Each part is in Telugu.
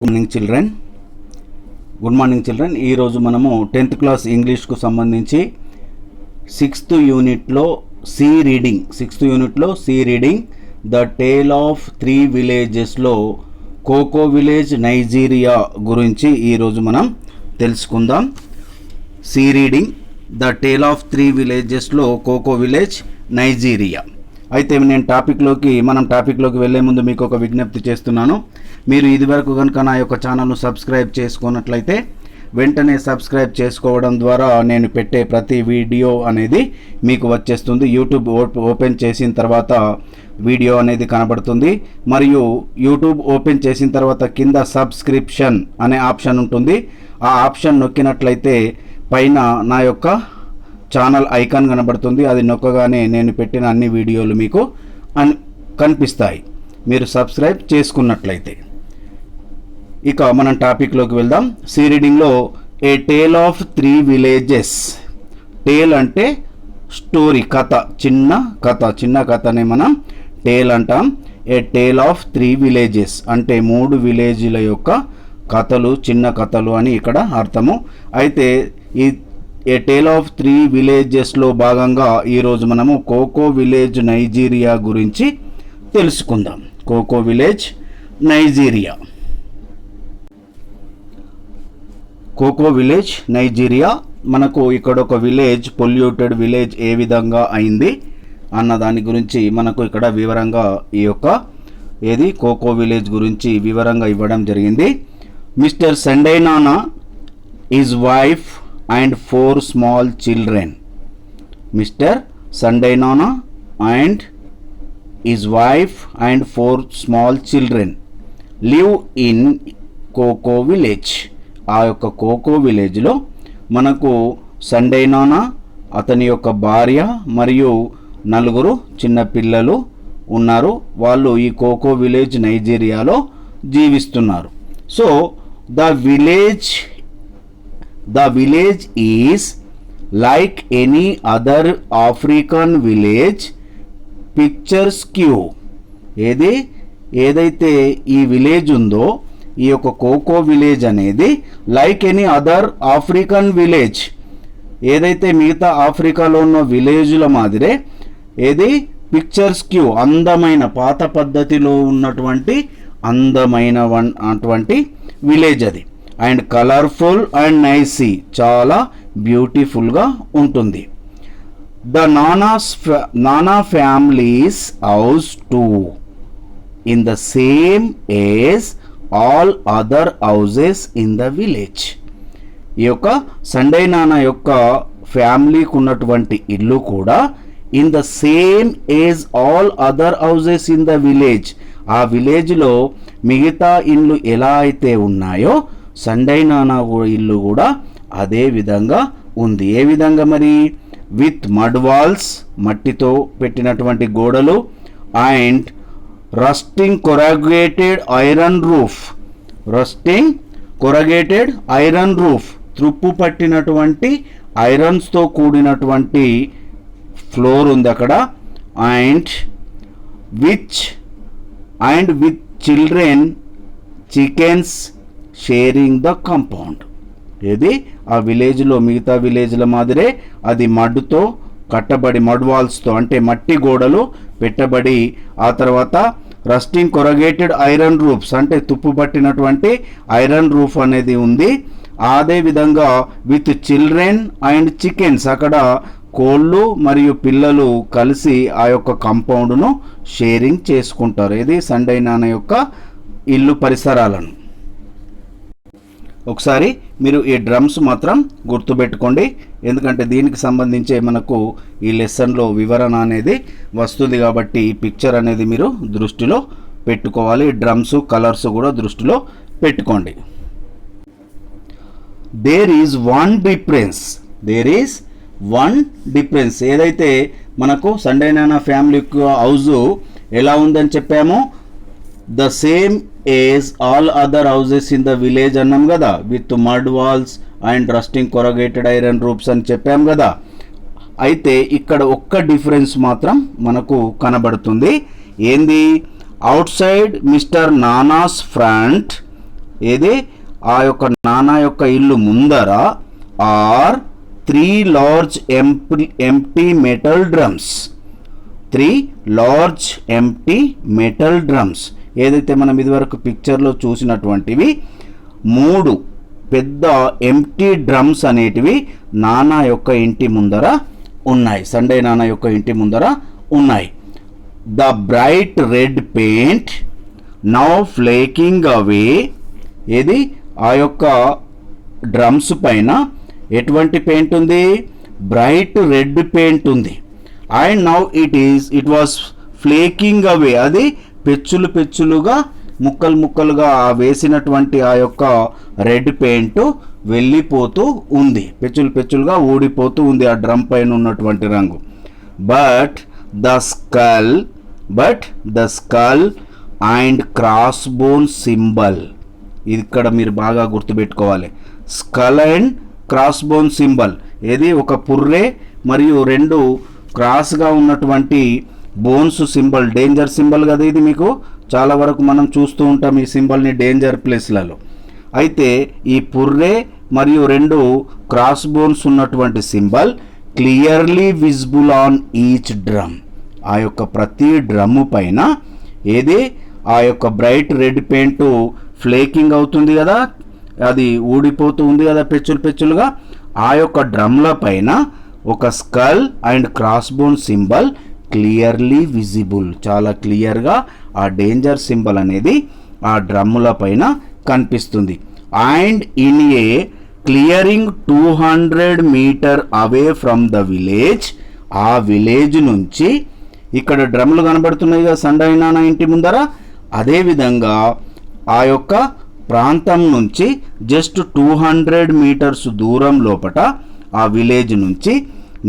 గుడ్ మార్నింగ్ చిల్డ్రన్ ఈరోజు మనము 10th క్లాస్ ఇంగ్లీష్కు సంబంధించి 6th యూనిట్లో C reading the tale of 3 విలేజెస్లో కోకో విలేజ్ నైజీరియా గురించి ఈరోజు మనం తెలుసుకుందాం. C reading the tale of 3 విలేజెస్లో కోకో విలేజ్ నైజీరియా. అయితే నేను టాపిక్లోకి వెళ్ళే ముందు మీకు ఒక విజ్ఞప్తి చేస్తున్నాను. మీరు ఇదివరకు కనుక నా యొక్క ఛానల్ను సబ్స్క్రైబ్ చేసుకున్నట్లయితే వెంటనే సబ్స్క్రైబ్ చేసుకోవడం ద్వారా నేను పెట్టే ప్రతి వీడియో అనేది మీకు వచ్చేస్తుంది. యూట్యూబ్ ఓపెన్ చేసిన తర్వాత వీడియో అనేది కనబడుతుంది. మరియు యూట్యూబ్ ఓపెన్ చేసిన తర్వాత కింద సబ్స్క్రిప్షన్ అనే ఆప్షన్ ఉంటుంది. ఆ ఆప్షన్ నొక్కినట్లయితే పైన నా యొక్క ఛానల్ ఐకాన్ కనబడుతుంది. అది నొక్కగానే నేను పెట్టిన అన్ని వీడియోలు మీకు కనిపిస్తాయి మీరు సబ్స్క్రైబ్ చేసుకున్నట్లయితే. ఇక మనం టాపిక్లోకి వెళ్దాం. సి రీడింగ్లో a tale of 3 villages. Tale అంటే స్టోరీ, కథ, చిన్న కథనే మనం టేల్ అంటాం. ఏ టేల్ ఆఫ్ 3 విలేజెస్ అంటే 3 విలేజ్ల యొక్క కథలు, చిన్న కథలు అని ఇక్కడ అర్థము. అయితే ఈ ఏ టేల్ ఆఫ్ 3 విలేజెస్లో భాగంగా ఈరోజు మనము కోకో విలేజ్ నైజీరియా గురించి తెలుసుకుందాం. Koko village Nigeria. Koko village Nigeria మనకు ఇక్కడ ఒక విలేజ్, పొల్యూటెడ్ విలేజ్ ఏ విధంగా అయింది అన్న దాని గురించి మనకు ఇక్కడ వివరంగా కోకో విలేజ్ గురించి వివరంగా ఇవ్వడం జరిగింది. Mister Sandinana is wife and 4 small children. Mr. Sandainana and his wife and 4 small children live in Koko village. ఆ యొక్క కోకో విలేజ్లో మనకు సండైనానా, అతని యొక్క భార్య మరియు 4 చిన్న పిల్లలు ఉన్నారు. వాళ్ళు ఈ కోకో విలేజ్ నైజీరియాలో జీవిస్తున్నారు. So The village is like any other African village, picturesque. ఏదైతే ఈ విలేజ్ ఉందో ఈ యొక్క కోకో విలేజ్ అనేది like any other African village, ఏదైతే మిగతా ఆఫ్రికాలో ఉన్న విలేజ్ల మాదిరే పిక్చర్స్క్యూ, అందమైన పాత పద్ధతిలో ఉన్నటువంటి అటువంటి విలేజ్ అది. అండ్ కలర్ఫుల్ అండ్ నైసీ, చాలా బ్యూటిఫుల్గా ఉంటుంది. ద నానా families house two in the same as all other houses in the village. ఈ యొక్క సండైనానా యొక్క ఫ్యామిలీకి ఉన్నటువంటి ఇల్లు కూడా in the same as all other houses in the village, ఆ విలేజ్లో మిగతా ఇల్లు ఎలా అయితే ఉన్నాయో సండైనానా ఇల్లు కూడా అదే విధంగా ఉంది. ఏ విధంగా మరి? విత్ మడ్ వాల్స్, మట్టితో పెట్టినటువంటి గోడలు, and rusting corrugated iron roof, త్రుప్పు పట్టినటువంటి ఐరన్స్తో కూడినటువంటి ఫ్లోర్ ఉంది అక్కడ. And with chickens sharing the compound. ఆ విలేజ్లో మిగతా విలేజ్ల మాదిరే అది మడ్తో కట్టబడి, మడ్ వాల్స్తో అంటే మట్టి గోడలు పెట్టబడి, ఆ తర్వాత రస్టింగ్ కొరగేటెడ్ ఐరన్ రూఫ్స్ అంటే తుప్పు పట్టినటువంటి ఐరన్ రూఫ్ అనేది ఉంది. అదే విధంగా విత్ చిల్డ్రన్ అండ్ చికెన్స్, అక్కడ కోళ్ళు మరియు పిల్లలు కలిసి ఆ యొక్క కాంపౌండ్ను షేరింగ్ చేసుకుంటారు. సండైనానా యొక్క ఇల్లు పరిసరాలను. ఒకసారి మీరు ఈ డ్రమ్స్ మాత్రం గుర్తుపెట్టుకోండి, ఎందుకంటే దీనికి సంబంధించే మనకు ఈ లెసన్లో వివరణ అనేది వస్తుంది కాబట్టి ఈ పిక్చర్ అనేది మీరు దృష్టిలో పెట్టుకోవాలి. డ్రమ్స్, కలర్స్ కూడా దృష్టిలో పెట్టుకోండి. There is one difference. ఏదైతే మనకు సండైనానా ఫ్యామిలీ హౌస్ ఎలా ఉందని చెప్పామో, the same as all other houses in the village అన్నాం కదా, with mud walls and rusting corrugated iron roofs అని చెప్పాం కదా. అయితే ఇక్కడ ఒక్క డిఫరెన్స్ మాత్రం మనకు కనబడుతుంది. ఏంది? outside Mr. Nana's front ఏది ఆ యొక్క నానా యొక్క ఇల్లు ముందర are 3 large empty metal drums. 3 large empty metal drums. ఏదైతే మనం ఇదివరకు పిక్చర్లో చూసినటువంటివి 3 పెద్ద ఎంప్టీ డ్రమ్స్ అనేటివి నానా యొక్క ఇంటి ముందర ఉన్నాయి. సండే నానా యొక్క ఇంటి ముందర ఉన్నాయి. The bright red paint now flaking away. ఏది ఆ యొక్క డ్రమ్స్ పైన ఎటువంటి పెయింట్ ఉంది? బ్రైట్ రెడ్ పెయింట్ ఉంది. And now it was flaking away. అది పెచ్చులు పెచ్చులుగా ముక్కలు ముక్కలుగా వేసినటువంటి ఆ యొక్క రెడ్ పెయింట్ వెళ్ళిపోతూ ఉంది, పెచ్చులు పెచ్చులుగా ఊడిపోతూ ఉంది ఆ డ్రమ్ పైన ఉన్నటువంటి రంగు. But the skull and cross bone symbol. ఇక్కడ మీరు బాగా గుర్తుపెట్టుకోవాలి. Skull and cross bone symbol. ఏది ఒక పుర్రే మరియు 2 క్రాస్గా ఉన్నటువంటి బోన్స్ సింబల్. డేంజర్ సింబల్ కదా ఇది. మీకు చాలా వరకు మనం చూస్తూ ఉంటాం ఈ సింబల్ని డేంజర్ ప్లేస్లలో. అయితే ఈ పుర్రే మరియు 2 క్రాస్ బోన్స్ ఉన్నటువంటి symbol clearly visible on each drum. ఆ యొక్క ప్రతి డ్రమ్ము పైన ఏది ఆ యొక్క బ్రైట్ రెడ్ పెయింట్ ఫ్లేకింగ్ అవుతుంది కదా, అది ఊడిపోతూ ఉంది కదా పెచ్చులు పెచ్చులుగా. ఆ యొక్క డ్రమ్ల పైన ఒక skull and cross bone symbol clearly visible, చాలా క్లియర్గా ఆ డేంజర్ సింబల్ అనేది ఆ డ్రమ్ముల పైన కనిపిస్తుంది. And in a clearing 200 metre away from the village. ఆ విలేజ్ నుంచి ఇక్కడ డ్రమ్ములు కనబడుతున్నాయి కదా సండే నానా ఇంటి ముందర. అదేవిధంగా ఆ యొక్క ప్రాంతం నుంచి జస్ట్ 200 మీటర్స్ దూరం లోపట ఆ విలేజ్ నుంచి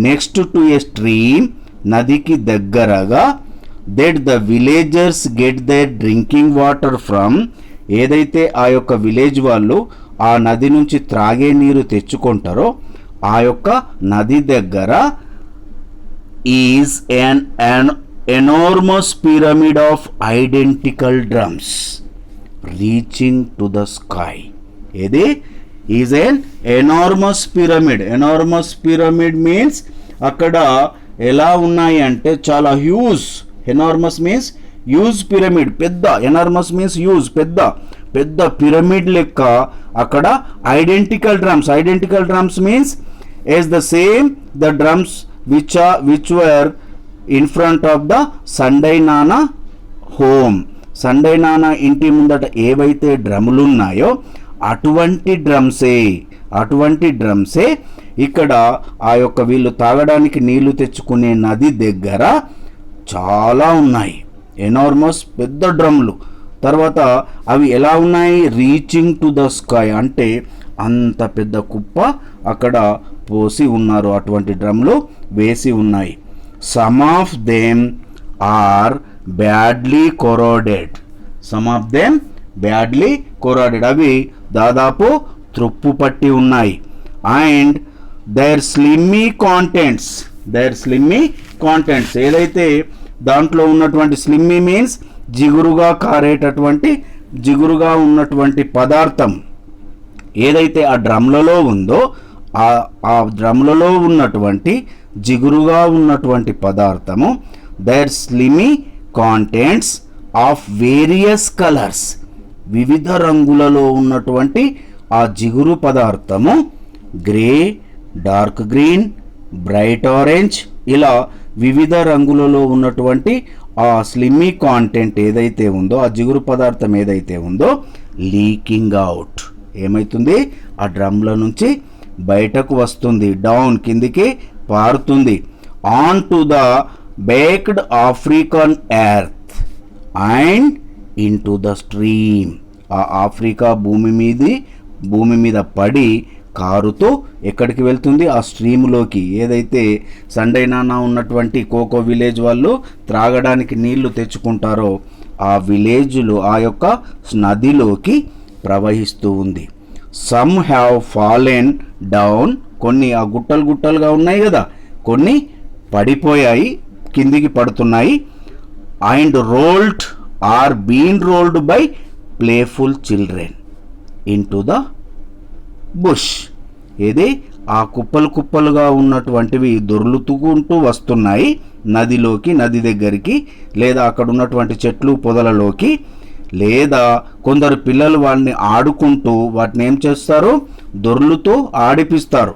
నెక్స్ట్ టు ఏ స్ట్రీమ్, నదికి దగ్గరగా, that the villagers get their drinking water from. ఏదైతే ఆ యొక్క విలేజ్ వాళ్ళు ఆ నది నుంచి త్రాగే నీరు తెచ్చుకుంటారో ఆ యొక్క నది దగ్గర is an enormous pyramid of identical drums reaching to the sky. ఏది is an enormous pyramid. enormous pyramid means అక్కడ ఎలా ఉన్నాయి అంటే చాలా huge. Enormous means huge pyramid, పెద్ద. ఎనార్మస్ మీన్స్ హ్యూజ్, పెద్ద పెద్ద పిరమిడ్ లెక్క అక్కడ identical drums. Identical drums means as the same the drums which were in front of the Sunday నానా హోమ్. సండే నానా ఇంటి ముందట ఏవైతే డ్రమ్ములు ఉన్నాయో అటువంటి డ్రమ్సే ఇక్కడ ఆ యొక్క వీళ్ళు తాగడానికి నీళ్లు తెచ్చుకునే నది దగ్గర చాలా ఉన్నాయి. ఎనార్మస్ పెద్ద డ్రమ్లు. తర్వాత అవి ఎలా ఉన్నాయి? రీచింగ్ టు ద స్కై, అంటే అంత పెద్ద కుప్ప అక్కడ పోసి ఉన్నారు, అటువంటి డ్రమ్లు వేసి ఉన్నాయి. Some of them are badly corroded. అవి దాదాపు త్రుప్పు పట్టి ఉన్నాయి. అండ్ దేర్ స్లిమ్మీ కాంటెంట్స్ ఏదైతే దాంట్లో ఉన్నటువంటి స్లిమ్మీ మీన్స్ జిగురుగా ఉన్నటువంటి పదార్థం ఏదైతే ఆ డ్రమ్లలో ఉందో ఆ డ్రమ్లలో ఉన్నటువంటి జిగురుగా ఉన్నటువంటి పదార్థము their slimy contents of various colours. వివిధ రంగులలో ఉన్నటువంటి ఆ జిగురు పదార్థము grey, dark green, bright orange, ఇలా వివిధ రంగులలో ఉన్నటువంటి ఆ స్లిమ్మీ కాంటెంట్ ఏదైతే ఉందో, ఆ జిగురు పదార్థం ఏదైతే ఉందో లీకింగ్ అవుట్. ఏమవుతుంది? ఆ డ్రమ్ల నుంచి బయటకు వస్తుంది, డౌన్ కిందికి పారుతుంది. On to the baked African earth and in to the stream. ఆ ఆఫ్రికా భూమి మీద పడి కారుతూ ఎక్కడికి వెళ్తుంది? ఆ స్ట్రీమ్లోకి. ఏదైతే సండే నానా ఉన్నటువంటి కోకో విలేజ్ వాళ్ళు త్రాగడానికి నీళ్లు తెచ్చుకుంటారో ఆ విలేజ్లో ఆ యొక్క నదిలోకి ప్రవహిస్తూ ఉంది. Some have fallen down. కొన్ని ఆ గుట్టలుగా ఉన్నాయి కదా, కొన్ని పడిపోయాయి, కిందికి పడుతున్నాయి. And rolled or been rolled by playful children. Into the bush. ఇది ఆ కుప్పలు కుప్పలుగా ఉన్నటువంటివి దొర్లుతుకుంటూ వస్తున్నాయి నదిలోకి, నది దగ్గరికి, లేదా అక్కడ ఉన్నటువంటి చెట్లు పొదలలోకి, లేదా కొందరు పిల్లలు వాళ్ళని ఆడుకుంటూ వాటిని ఏం చేస్తారు, దొర్లుతూ ఆడిపిస్తారు,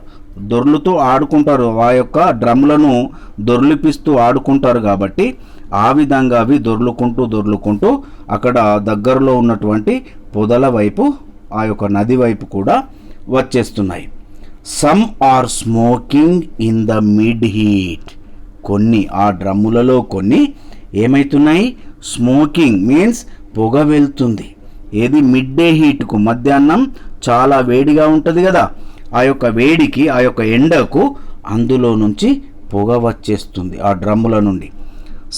దొర్లుతూ ఆడుకుంటారు, ఆ యొక్క డ్రమ్లను దొర్లిపిస్తూ ఆడుకుంటారు. కాబట్టి ఆ విధంగా అవి దొర్లుకుంటూ అక్కడ దగ్గరలో ఉన్నటువంటి పొదల వైపు, ఆ యొక్క నది వైపు కూడా వచ్చేస్తున్నాయి. Some are smoking in the mid heat. కొన్ని ఆ డ్రమ్ములలో కొన్ని ఏమవుతున్నాయి, స్మోకింగ్ మీన్స్ పొగ వెళ్తుంది. ఏది, మిడ్ డే హీట్కు, మధ్యాహ్నం చాలా వేడిగా ఉంటుంది కదా, ఆ యొక్క వేడికి, ఆ యొక్క ఎండకు అందులో నుంచి పొగ వచ్చేస్తుంది ఆ డ్రమ్ముల నుండి.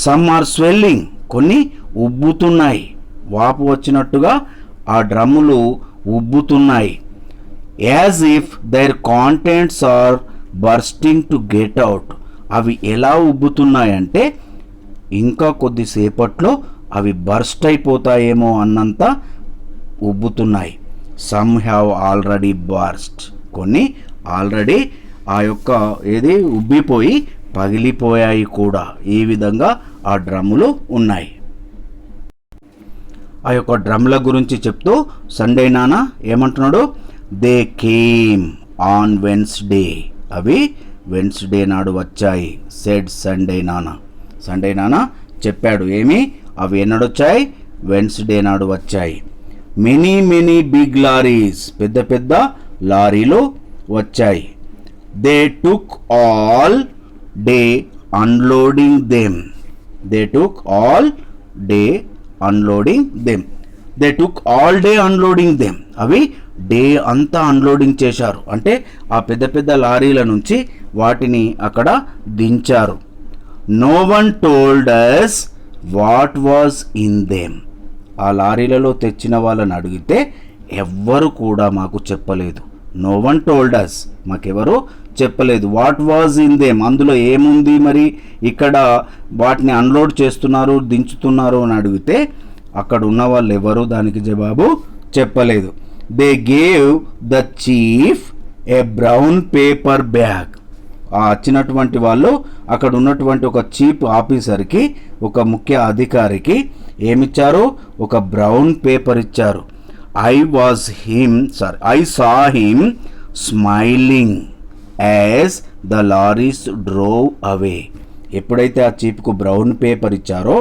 సమ్ ఆర్ స్వెల్లింగ్, కొన్ని ఉబ్బుతున్నాయి, వాపు వచ్చినట్టుగా ఆ డ్రమ్ములు ఉబ్బుతున్నాయి. As if their contents are bursting to get out. అవి ఎలా ఉబ్బుతున్నాయంటే ఇంకా కొద్దిసేపట్లో అవి బర్స్ట్ అయిపోతాయేమో అన్నంత ఉబ్బుతున్నాయి. సమ్ హ్యావ్ ఆల్రెడీ బర్స్ట్, కొన్ని ఆల్రెడీ ఆ యొక్క ఏది ఉబ్బిపోయి పగిలిపోయాయి కూడా. ఈ విధంగా ఆ డ్రమ్ములు ఉన్నాయి. ఆ యొక్క డ్రమ్ల గురించి చెప్తూ సండే నాన్న ఏమంటున్నాడు, దే కేమ్ ఆన్ వెన్స్డే. అవి వెన్స్డే నాడు వచ్చాయి. సెడ్ సండే నాన్న. సండే నాన్న చెప్పాడు ఏమి, అవి ఎన్నడొచ్చాయి, వెన్స్డే నాడు వచ్చాయి. మెనీ బిగ్ లారీస్, పెద్ద పెద్ద లారీలు వచ్చాయి. They took all day unloading them. They took all day unloading them. They took all day unloading them. అవి డే అంతా అన్లోడింగ్ చేశారు, అంటే ఆ పెద్ద పెద్ద లారీల నుంచి వాటిని అక్కడ దించారు. No one told us what was in them. ఆ లారీలలో తెచ్చిన వాళ్ళని అడిగితే ఎవ్వరు కూడా మాకు చెప్పలేదు. నో వన్ టోల్డ్ us, మాకెవరు చెప్పలేదు. వాట్ వాజ్ ఇన్ దెమ్, అందులో ఏముంది మరి, ఇక్కడ వాటిని అన్లోడ్ చేస్తున్నారు, దించుతున్నారు అని అడిగితే అక్కడ ఉన్న వాళ్ళు ఎవరు దానికి జవాబు చెప్పలేదు. They gave the chief A brown paper bag. ఆ వచ్చినటువంటి వాళ్ళు అక్కడ ఉన్నటువంటి ఒక చీఫ్ ఆఫీసర్కి, ఒక ముఖ్య అధికారికి ఏమిచ్చారు, ఒక బ్రౌన్ పేపర్ ఇచ్చారు. I saw him smiling as the lorries drove away. ఎప్పుడైతే ఆ చీఫ్కు బ్రౌన్ పేపర్ ఇచ్చారో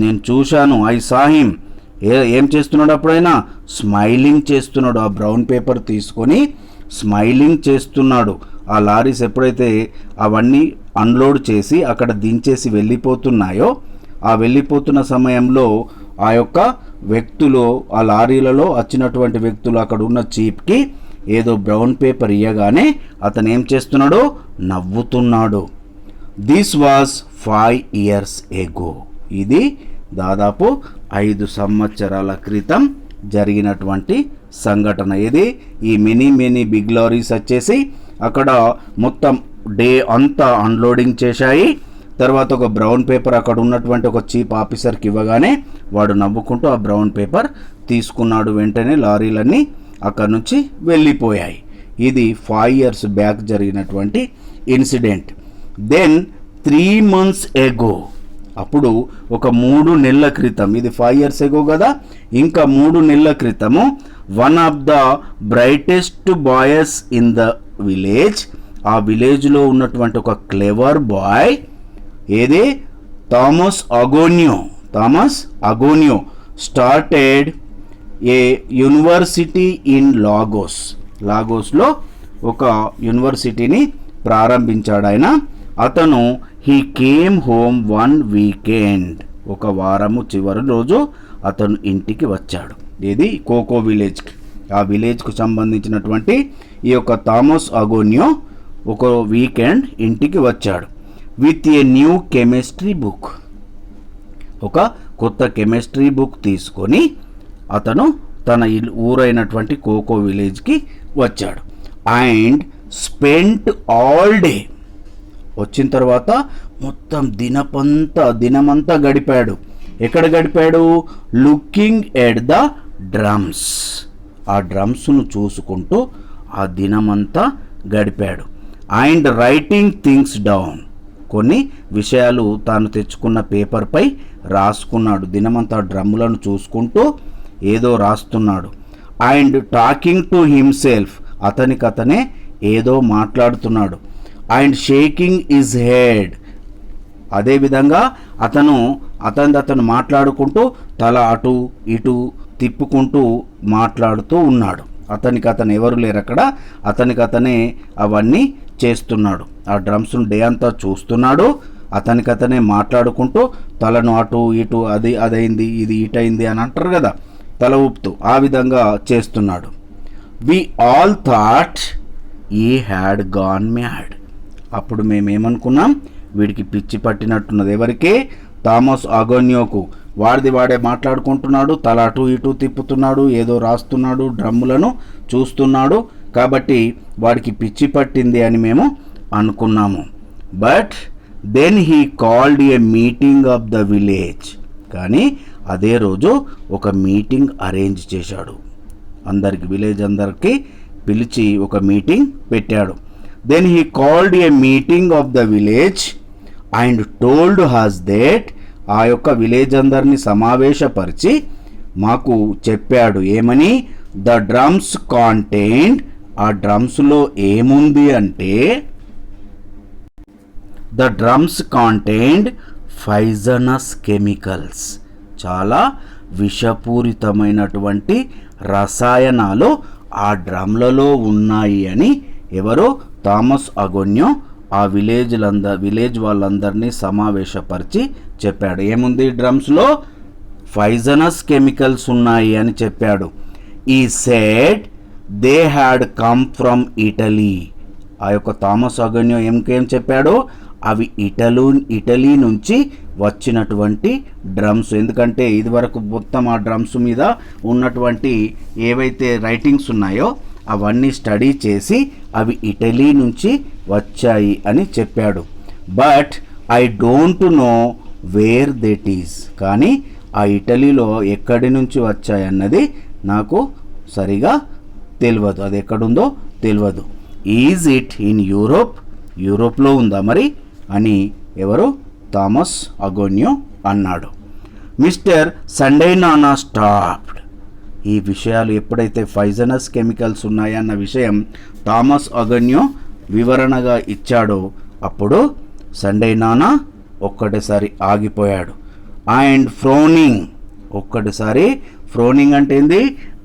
నేను చూశాను. ఐ సా హిమ్, ఏం చేస్తున్నాడు అప్పుడైనా, స్మైలింగ్ చేస్తున్నాడు. ఆ బ్రౌన్ పేపర్ తీసుకొని స్మైలింగ్ చేస్తున్నాడు. ఆ లారీస్ ఎప్పుడైతే అవన్నీ అన్లోడ్ చేసి అక్కడ దించేసి వెళ్ళిపోతున్నాయో, ఆ వెళ్ళిపోతున్న సమయంలో ఆ యొక్క వ్యక్తులు, ఆ లారీలలో వచ్చినటువంటి వ్యక్తులు అక్కడ ఉన్న చీఫ్కి ఏదో బ్రౌన్ పేపర్ ఇయ్యగానే అతను ఏం చేస్తున్నాడు, నవ్వుతున్నాడు. This was 5 years ago. ఇది దాదాపు 5 సంవత్సరాల క్రితం జరిగినటువంటి సంఘటన. ఇది ఈ మెనీ బిగ్ లారీస్ వచ్చేసి అక్కడ మొత్తం డే అంతా అన్లోడింగ్ చేశాయి. తర్వాత ఒక బ్రౌన్ పేపర్ అక్కడ ఉన్నటువంటి ఒక చీఫ్ ఆఫీసర్కి ఇవ్వగానే వాడు నవ్వుకుంటూ ఆ బ్రౌన్ పేపర్ తీసుకున్నాడు. వెంటనే లారీలన్నీ అక్కడ నుంచి వెళ్ళిపోయాయి. ఇది 5 years బ్యాక్ జరిగినటువంటి ఇన్సిడెంట్. దెన్ 3 months ago, అప్పుడు ఒక 3 నెలల క్రితం, ఇది 5 years ago కదా, ఇంకా 3 నెలల క్రితము, one of the brightest boys in the village, ఆ విలేజ్లో ఉన్నటువంటి ఒక క్లెవర్ బాయ్, ఏది, Thomas Agonio started a university in లాగోస్లో ఒక యూనివర్సిటీని ప్రారంభించాడు ఆయన. అతను హీ కేమ్ హోమ్ 1 weekend, ఒక వారము చివరి రోజు అతను ఇంటికి వచ్చాడు. ఇది కోకో విలేజ్కి, ఆ విలేజ్కు సంబంధించినటువంటి ఈ యొక్క థామస్ అగోనియో ఒక వీకెండ్ ఇంటికి వచ్చాడు. With a new chemistry book, ఒక కొత్త కెమిస్ట్రీ బుక్ తీసుకొని అతను తన ఊరైనటువంటి కోకో విలేజ్కి వచ్చాడు. అండ్ స్పెంట్ ఆల్ డే, వచ్చిన తర్వాత మొత్తం దినమంతా గడిపాడు. ఎక్కడ గడిపాడు, లుకింగ్ ఎట్ ద డ్రమ్స్, ఆ డ్రమ్స్ను చూసుకుంటూ ఆ దినమంతా గడిపాడు. అండ్ రైటింగ్ థింగ్స్ డౌన్, కొన్ని విషయాలు తాను తెచ్చుకున్న పేపర్పై రాసుకున్నాడు. దినమంతా డ్రమ్ములను చూసుకుంటూ ఏదో రాస్తున్నాడు. అండ్ టాకింగ్ టు హిమ్సెల్ఫ్, అతనికతనే ఏదో మాట్లాడుతున్నాడు. అండ్ షేకింగ్ హిజ్ హెడ్, అదేవిధంగా అతను మాట్లాడుకుంటూ తల అటు ఇటు తిప్పుకుంటూ మాట్లాడుతూ ఉన్నాడు. అతను ఎవరు లేరు అక్కడ, అతనే అవన్నీ చేస్తున్నాడు. ఆ డ్రమ్స్ను డే అంతా చూస్తున్నాడు, అతనే మాట్లాడుకుంటూ తలను అటు ఇటు అదైంది ఇది ఇటైంది అని అంటారు కదా, తల ఊపుతూ ఆ విధంగా చేస్తున్నాడు. వి ఆల్ థాట్ ఈ హ్యాడ్ గాన్ మ్యాడ్, అప్పుడు మేమేమనుకున్నాం, వీడికి పిచ్చి పట్టినట్టున్నది. ఎవరికి? థామస్ అగోనియోకు. వాడే మాట్లాడుకుంటున్నాడు, తల అటు ఇటు తిప్పుతున్నాడు, ఏదో రాస్తున్నాడు, డ్రమ్ములను చూస్తున్నాడు, కాబట్టి వాడికి పిచ్చి పట్టింది అని మేము అనుకున్నాము. But then he called a meeting of the village, కానీ అదే రోజు ఒక మీటింగ్ అరేంజ్ చేశాడు. విలేజ్ అందరికీ పిలిచి ఒక మీటింగ్ పెట్టాడు. Then he called a meeting of the village and told us that, ఆ యొక్క విలేజ్ అందరినీ సమావేశపరిచి మాకు చెప్పాడు. ఏమని? ద డ్రమ్స్ కాంటైన్డ్, ఆ డ్రమ్స్లో ఏముంది అంటే ద డ్రమ్స్ కాంటైన్డ్ పైజనస్ కెమికల్స్, చాలా విషపూరితమైనటువంటి రసాయనాలు ఆ డ్రమ్లలో ఉన్నాయి అని ఎవరో థామస్ అగోన్యో ఆ విలేజ్ వాళ్ళందరినీ సమావేశపరిచి చెప్పాడు. ఏముంది డ్రమ్స్లో? పైజనస్ కెమికల్స్ ఉన్నాయి అని చెప్పాడు. ఈ said they had come from Italy, ఆ యొక్క థామస్ అగోన్యో ఏం చెప్పాడు? అవి ఇటలీ నుంచి వచ్చినటువంటి డ్రమ్స్. ఎందుకంటే ఇదివరకు మొత్తం ఆ డ్రమ్స్ మీద ఉన్నటువంటి ఏవైతే రైటింగ్స్ ఉన్నాయో అవన్నీ స్టడీ చేసి అవి ఇటలీ నుంచి వచ్చాయి అని చెప్పాడు. But I don't know where that is, కానీ ఆ ఇటలీలో ఎక్కడి నుంచి వచ్చాయన్నది నాకు సరిగా తెలియదు, అది ఎక్కడుందో తెలియదు. ఈజ్ ఇట్ ఇన్ యూరోప్, యూరోప్లో ఉందా మరి అని ఎవరు? థామస్ అగోన్యో అన్నాడు. మిస్టర్ సండే నానా స్టాప్డ్, ఈ విషయాలు ఎప్పుడైతే పైజనస్ కెమికల్స్ ఉన్నాయన్న విషయం థామస్ అగోన్యో వివరణగా ఇచ్చాడో అప్పుడు సండే నానా ఒక్కటిసారి ఆగిపోయాడు. అండ్ ఫ్రోనింగ్, ఒక్కటిసారి ఫ్రోనింగ్ అంటే ఏంది?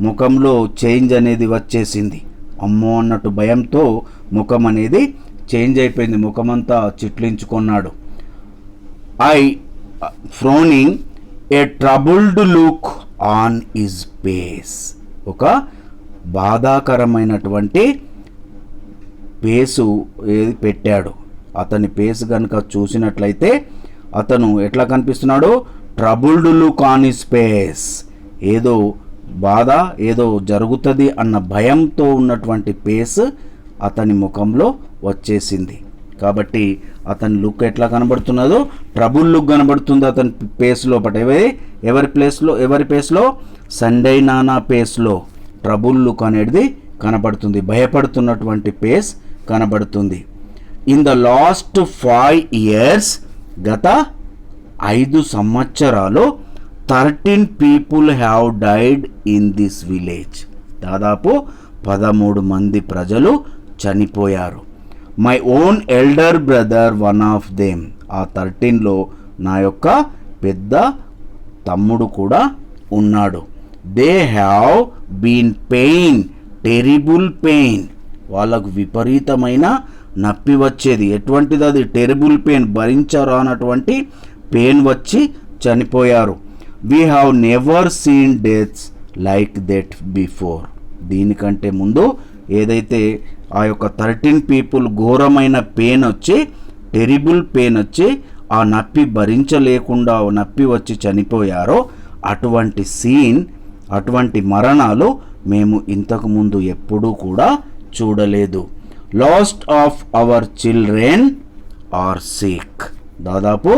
ముఖంలో చేంజ్ అనేది వచ్చేసింది. అమ్మో అన్నట్టు భయంతో ముఖం అనేది చేంజ్ అయిపోయింది, ముఖమంతా చిట్లించుకున్నాడు. Frowning a troubled look on his face, ఒక బాధాకరమైనటువంటి ఫేసు పెట్టాడు. అతని ఫేస్ కనుక చూసినట్లయితే అతను ఎట్లా కనిపిస్తున్నాడు? Troubled look on his face, ఏదో బాధ, ఏదో జరుగుతుంది అన్న భయంతో ఉన్నటువంటి ఫేస్ అతని ముఖంలో వచ్చేసింది. కాబట్టి అతని లుక్ ఎట్లా కనబడుతున్నదో ట్రబుల్ లుక్ కనబడుతుంది అతని ఫేస్ లోపట. ఎవరి ఫేస్లో? సండే నానా ఫేస్లో ట్రబుల్ లుక్ అనేది కనబడుతుంది, భయపడుతున్నటువంటి ఫేస్ కనబడుతుంది. ఇన్ ద లాస్ట్ 5 years, గత 5 సంవత్సరాలు 13 people have died in this village, దాదాపు 13 మంది ప్రజలు చనిపోయారు. My own elder brother one of them, ఆ 13లో నా యొక్క పెద్ద తమ్ముడు కూడా ఉన్నాడు. They have been pain, terrible pain, వాళ్ళకు విపరీతమైన నొప్పి వచ్చేది. ఎటువంటిది అది? టెరిబుల్ పెయిన్, భరించరానటువంటి పెయిన్ వచ్చి చనిపోయారు. We have never seen deaths like that before, దీనికంటే ముందు ఏదైతే ఆ యొక్క 13 people ఘోరమైన పెయిన్ వచ్చి, టెరిబుల్ పెయిన్ వచ్చి ఆ నొప్పి భరించలేకుండా నొప్పి వచ్చి చనిపోయారో అటువంటి సీన్, అటువంటి మరణాలు మేము ఇంతకుముందు ఎప్పుడూ కూడా చూడలేదు. Last of our children are sick, దాదాపు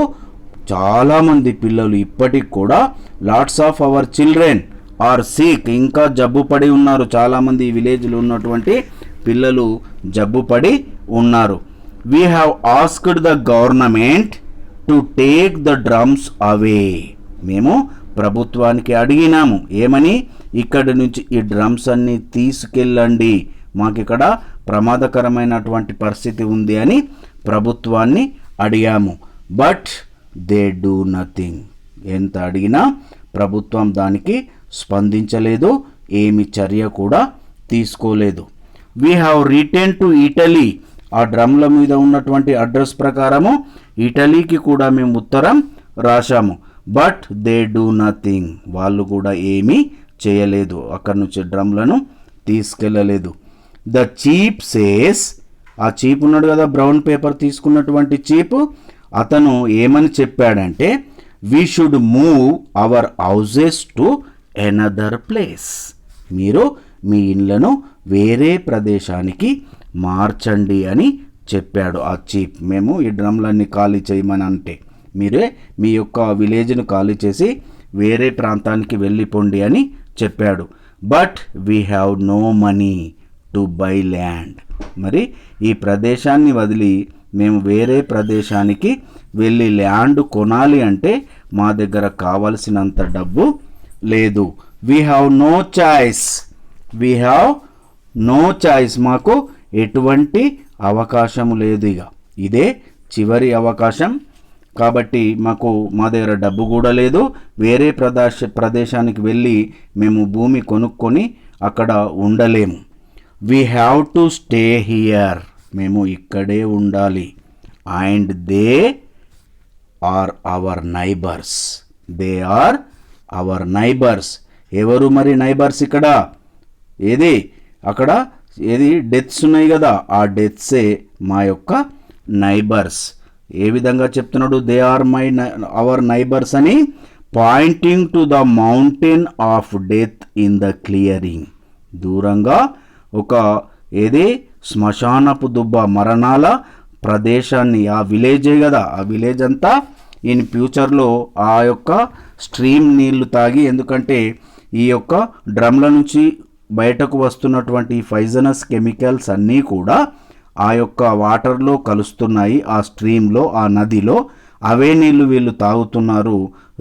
చాలామంది పిల్లలు ఇప్పటికి కూడా lots of our children are sick, ఇంకా జబ్బు పడి ఉన్నారు. చాలామంది ఈ విలేజ్లో ఉన్నటువంటి పిల్లలు జబ్బు పడి ఉన్నారు. We have asked the government to take the drums away. మేము ప్రభుత్వానికి అడిగినాము ఏమని, ఇక్కడి నుంచి ఈ డ్రమ్స్ అన్ని తీసుకెళ్ళండి, మాకు ఇక్కడ ప్రమాదకరమైనటువంటి పరిస్థితి ఉంది అని ప్రభుత్వాన్ని అడిగాము. But they do nothing. ఎంత అడిగినా ప్రభుత్వం దానికి స్పందించలేదు, ఏమి చర్య కూడా తీసుకోలేదు. We have return to Italy. ఆ డ్రమ్ల మీద ఉన్నటువంటి అడ్రస్ ప్రకారము ఇటలీకి కూడా మేము ఉత్తరం రాశాము. But they do nothing. వాళ్ళు కూడా ఏమీ చేయలేదు, అక్కడి నుంచి డ్రమ్లను తీసుకెళ్ళలేదు. ద చీప్ సేస్, ఆ చీప్ ఉన్నాడు కదా బ్రౌన్ పేపర్ తీసుకున్నటువంటి చీప్, అతను ఏమని చెప్పాడంటే we should move our houses to another place. మీరు మీ ఇళ్లను వేరే ప్రదేశానికి మార్చండి అని చెప్పాడు ఆ చీప్. మేము ఈ డ్రమ్లన్నీ ఖాళీ చేయమని అంటే మీరే మీ యొక్క విలేజ్ను ఖాళీ చేసి వేరే ప్రాంతానికి వెళ్ళిపోండి అని చెప్పాడు. But we have no money to buy land. మరి ఈ ప్రదేశాన్ని వదిలి మేము వేరే ప్రదేశానికి వెళ్ళి ల్యాండ్ కొనాలి అంటే మా దగ్గర కావలసినంత డబ్బు లేదు. We have no choice. We have no choice. మాకు ఎటువంటి అవకాశం లేదు, ఇక ఇదే చివరి అవకాశం. కాబట్టి మా దగ్గర డబ్బు కూడా లేదు, వేరే ప్రదేశానికి వెళ్ళి మేము భూమి కొనుక్కొని అక్కడ ఉండలేము. We have to stay here. మేము ఇక్కడే ఉండాలి. And they are our neighbours. They are our neighbours. ఎవరు మరి నైబర్స్ ఇక్కడ? ఏది అక్కడ ఏది డెత్స్ ఉన్నాయి కదా, ఆ డెత్సే మా యొక్క నైబర్స్. ఏ విధంగా చెప్తున్నాడు? దే ఆర్ అవర్ నైబర్స్ అని, pointing to the mountain of death in the clearing. దూరంగా ఒక ఏది శ్మశానపు దుబ్బ, మరణాల ప్రదేశాన్ని, ఆ విలేజే కదా, ఆ విలేజ్ అంతా ఇన్ ఫ్యూచర్లో ఆ యొక్క స్ట్రీమ్ నీళ్లు తాగి, ఎందుకంటే ఈ యొక్క డ్రమ్ల నుంచి బయటకు వస్తున్నటువంటి ఫైజనస్ కెమికల్స్ అన్నీ కూడా ఆ యొక్క వాటర్లో కలుస్తున్నాయి, ఆ స్ట్రీమ్లో, ఆ నదిలో. అవే నీళ్లు వీళ్ళు తాగుతున్నారు.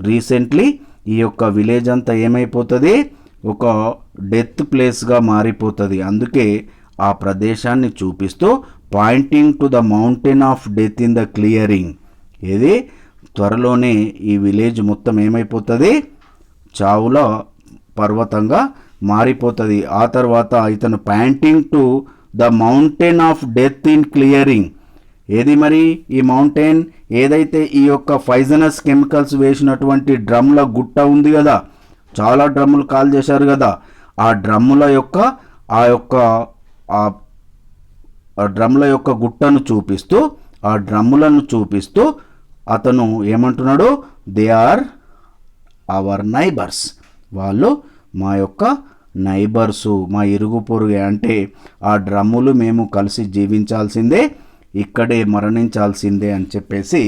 రీసెంట్లీ ఈ యొక్క విలేజ్ అంతా ఏమైపోతుంది? ఒక డెత్ ప్లేస్గా మారిపోతుంది. అందుకే ఆ ప్రదేశాన్ని చూపిస్తూ pointing to the mountain of death in the clearing. ఇది త్వరలోనే ఈ విలేజ్ మొత్తం ఏమైపోతుంది? చావుల పర్వతంగా మారిపోతుంది. ఆ తర్వాత ఇతను pointing to the mountain of death in clearing. ఏది మరి ఈ మౌంటైన్? ఏదైతే ఈ యొక్క ఫైజనస్ కెమికల్స్ వేసినటువంటి డ్రమ్ల గుట్ట ఉంది కదా, చాలా డ్రమ్ములు కాల్ చేశారు కదా, ఆ డ్రమ్ముల యొక్క గుట్టను చూపిస్తూ, ఆ డ్రమ్ములను చూపిస్తూ అతను ఏమంటున్నాడు? They are our neighbours. వాళ్ళు మా యొక్క నైబర్సు, మా ఇరుగు పొరుగు. అంటే ఆ డ్రమ్ములు మేము కలిసి జీవించాల్సిందే, ఇక్కడే మరణించాల్సిందే అని చెప్పేసి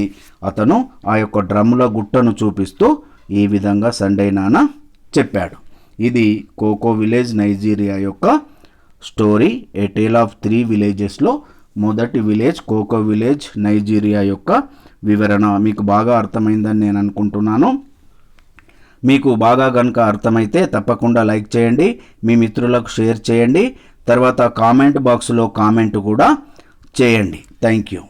అతను ఆ యొక్క డ్రమ్ముల గుట్టను చూపిస్తూ ఈ విధంగా సండే నాన్న చెప్పాడు. ఇది కోకో విలేజ్ నైజీరియా యొక్క స్టోరీ, ఏ టేల్ ఆఫ్ 3 విలేజెస్లో మొదటి విలేజ్ కోకో విలేజ్ నైజీరియా యొక్క వివరణ. మీకు బాగా అర్థమైందని నేను అనుకుంటున్నాను. మీకు బాగా కనుక అర్థమైతే తప్పకుండా లైక్ చేయండి, మీ మిత్రులకు షేర్ చేయండి, తర్వాత కామెంట్ బాక్స్లో కామెంట్ కూడా చేయండి. Thank you.